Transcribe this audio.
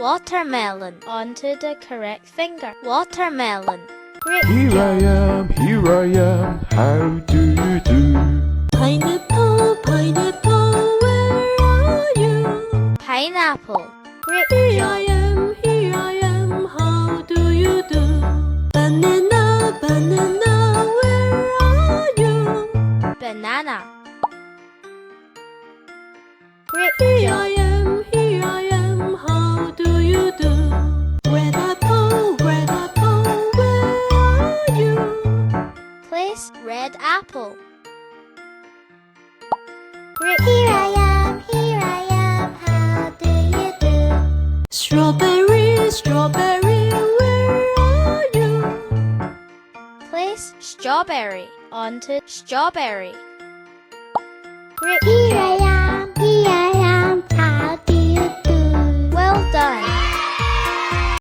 Watermelon. Onto the correct finger. Watermelon. Great Here job. here I am, how do you do? Pineapple, pineapple, where are you? Pineapple. Great Here job. here I am, how do you do? Banana, banana, where are you? Banana. Great Here job. I am, how do you do? Red apple, where are you? Place red apple. Great Here job. I am, how do you do? Strawberry, strawberry, where are you? Place strawberry onto strawberry. Great Here job. I